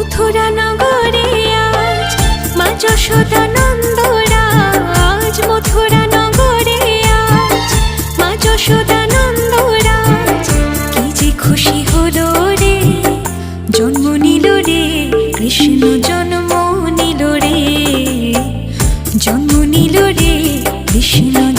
মথুরা নগরে আজ মা যশোদা নন্দরাজ, মথুরা নগরে আজ মা যশোদা নন্দরাজ। কি যে খুশি হলো রে, জন্ম নিল রে কৃষ্ণ, জন্ম নিল রে, জন্ম নিল রে কৃষ্ণ।